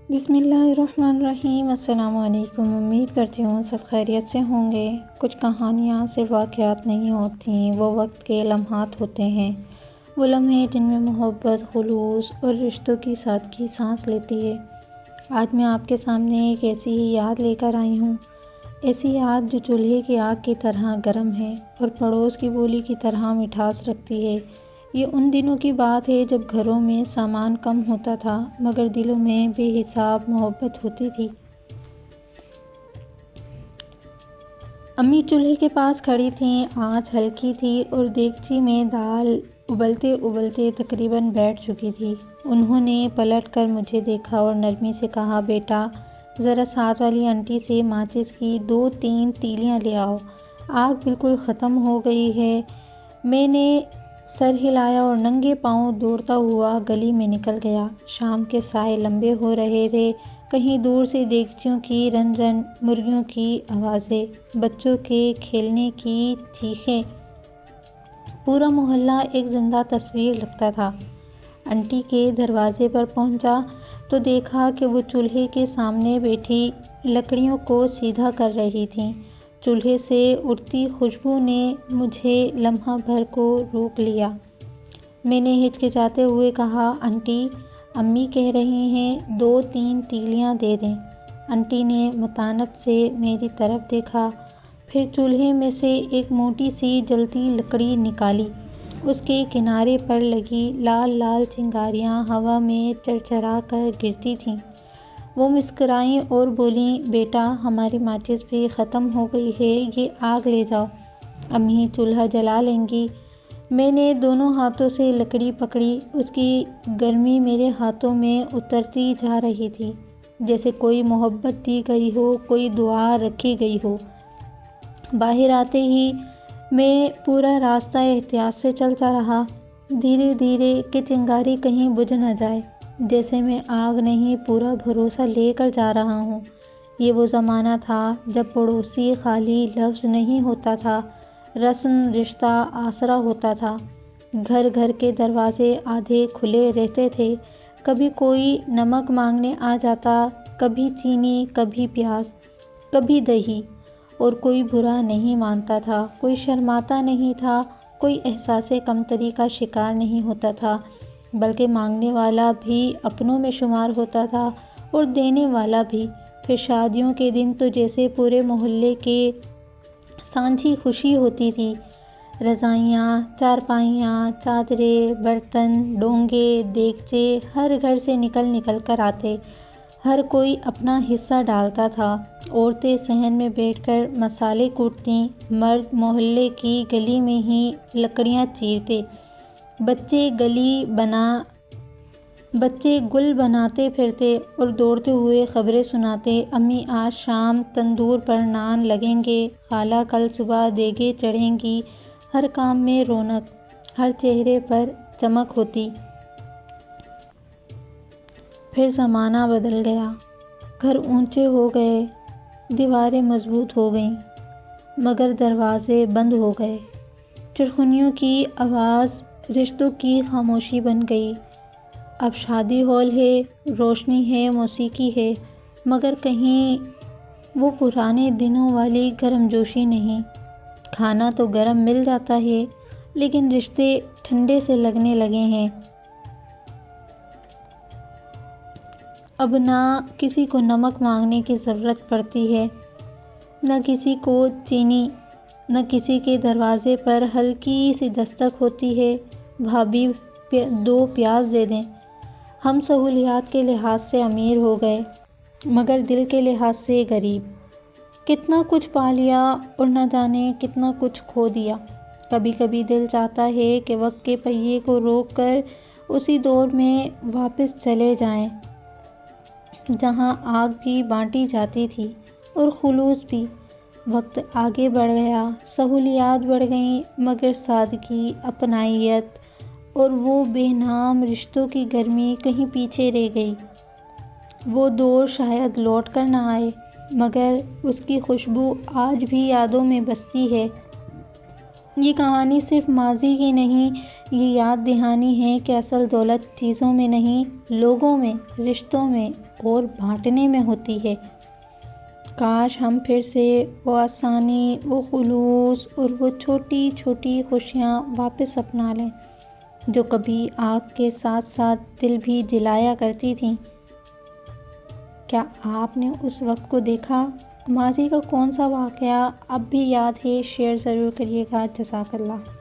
بسم اللہ الرحمن الرحیم۔ السلام علیکم۔ امید کرتی ہوں سب خیریت سے ہوں گے۔ کچھ کہانیاں صرف واقعات نہیں ہوتیں، وہ وقت کے لمحات ہوتے ہیں، وہ لمحے جن میں محبت، خلوص اور رشتوں کی سادگی سانس لیتی ہے۔ آج میں آپ کے سامنے ایک ایسی ہی یاد لے کر آئی ہوں، ایسی یاد جو چولہے کی آگ کی طرح گرم ہے اور پڑوس کی بولی کی طرح مٹھاس رکھتی ہے۔ یہ ان دنوں کی بات ہے جب گھروں میں سامان کم ہوتا تھا مگر دلوں میں بے حساب محبت ہوتی تھی۔ امی چولہے کے پاس کھڑی تھیں، آنچ ہلکی تھی اور دیگچی میں دال ابلتے ابلتے تقریباً بیٹھ چکی تھی۔ انہوں نے پلٹ کر مجھے دیکھا اور نرمی سے کہا، بیٹا ذرا ساتھ والی آنٹی سے ماچس کی 2-3 تیلیاں لے آؤ، آگ بالکل ختم ہو گئی ہے۔ میں نے سر ہلایا اور ننگے پاؤں دوڑتا ہوا گلی میں نکل گیا۔ شام کے سائے لمبے ہو رہے تھے، کہیں دور سے دیگچیوں کی رن رن، مرغیوں کی آوازیں، بچوں کے کھیلنے کی چیخیں، پورا محلہ ایک زندہ تصویر لگتا تھا۔ آنٹی کے دروازے پر پہنچا تو دیکھا کہ وہ چولہے کے سامنے بیٹھی لکڑیوں کو سیدھا کر رہی تھیں۔ چولہے سے اٹھتی خوشبو نے مجھے لمحہ بھر کو روک لیا۔ میں نے ہچکچاتے ہوئے کہا، آنٹی امی کہہ رہی ہیں 2-3 تیلیاں دے دیں۔ آنٹی نے متانت سے میری طرف دیکھا، پھر چولہے میں سے ایک موٹی سی جلتی لکڑی نکالی۔ اس کے کنارے پر لگی لال لال چنگاریاں ہوا میں چرچرا کر گرتی تھیں۔ وہ مسکرائیں اور بولیں، بیٹا ہماری ماچس بھی ختم ہو گئی ہے، یہ آگ لے جاؤ، امی چولہا جلا لیں گی۔ میں نے دونوں ہاتھوں سے لکڑی پکڑی، اس کی گرمی میرے ہاتھوں میں اترتی جا رہی تھی، جیسے کوئی محبت دی گئی ہو، کوئی دعا رکھی گئی ہو۔ باہر آتے ہی میں پورا راستہ احتیاط سے چلتا رہا، دھیرے دھیرے کہ چنگاری کہیں بجھ نہ جائے، جیسے میں آگ نہیں پورا بھروسہ لے کر جا رہا ہوں۔ یہ وہ زمانہ تھا جب پڑوسی خالی لفظ نہیں ہوتا تھا، رسم رشتہ آسرا ہوتا تھا۔ گھر گھر کے دروازے آدھے کھلے رہتے تھے، کبھی کوئی نمک مانگنے آ جاتا، کبھی چینی، کبھی پیاز، کبھی دہی، اور کوئی برا نہیں مانتا تھا، کوئی شرماتا نہیں تھا، کوئی احساس کمتری کا شکار نہیں ہوتا تھا، بلکہ مانگنے والا بھی اپنوں میں شمار ہوتا تھا اور دینے والا بھی۔ پھر شادیوں کے دن تو جیسے پورے محلے کے سانجھی خوشی ہوتی تھی۔ رضائیاں، چارپائیاں، چادریں، برتن، ڈونگے، دیگچے ہر گھر سے نکل نکل کر آتے، ہر کوئی اپنا حصہ ڈالتا تھا۔ عورتیں صحن میں بیٹھ کر مسالے کوٹتیں، مرد محلے کی گلی میں ہی لکڑیاں چیرتے، بچے گل بناتے پھرتے اور دوڑتے ہوئے خبریں سناتے، امی آج شام تندور پر نان لگیں گے، خالہ کل صبح دیگیں چڑھیں گی۔ ہر کام میں رونق، ہر چہرے پر چمک ہوتی۔ پھر زمانہ بدل گیا، گھر اونچے ہو گئے، دیواریں مضبوط ہو گئیں، مگر دروازے بند ہو گئے۔ چرخنیوں کی آواز رشتوں کی خاموشی بن گئی۔ اب شادی ہال ہے، روشنی ہے، موسیقی ہے، مگر کہیں وہ پرانے دنوں والی گرم جوشی نہیں۔ کھانا تو گرم مل جاتا ہے، لیکن رشتے ٹھنڈے سے لگنے لگے ہیں۔ اب نہ کسی کو نمک مانگنے کی ضرورت پڑتی ہے، نہ کسی کو چینی، نہ کسی کے دروازے پر ہلکی سی دستک ہوتی ہے، بھابھی 2 پیاز دے دیں۔ ہم سہولیات کے لحاظ سے امیر ہو گئے، مگر دل کے لحاظ سے غریب۔ کتنا کچھ پا لیا اور نہ جانے کتنا کچھ کھو دیا۔ کبھی کبھی دل چاہتا ہے کہ وقت کے پہیے کو روک کر اسی دور میں واپس چلے جائیں، جہاں آگ بھی بانٹی جاتی تھی اور خلوص بھی۔ وقت آگے بڑھ گیا، سہولیات بڑھ گئیں، مگر سادگی، اپنائیت اور وہ بے نام رشتوں کی گرمی کہیں پیچھے رہ گئی۔ وہ دور شاید لوٹ کر نہ آئے، مگر اس کی خوشبو آج بھی یادوں میں بستی ہے۔ یہ کہانی صرف ماضی کی نہیں، یہ یاد دہانی ہے کہ اصل دولت چیزوں میں نہیں، لوگوں میں، رشتوں میں اور بانٹنے میں ہوتی ہے۔ کاش ہم پھر سے وہ آسانی، وہ خلوص اور وہ چھوٹی چھوٹی خوشیاں واپس اپنا لیں جو کبھی آگ کے ساتھ ساتھ دل بھی جلایا کرتی تھیں۔ کیا آپ نے اس وقت کو دیکھا؟ ماضی کا کون سا واقعہ اب بھی یاد ہے؟ شیئر ضرور کریے گا۔ جزاک اللہ۔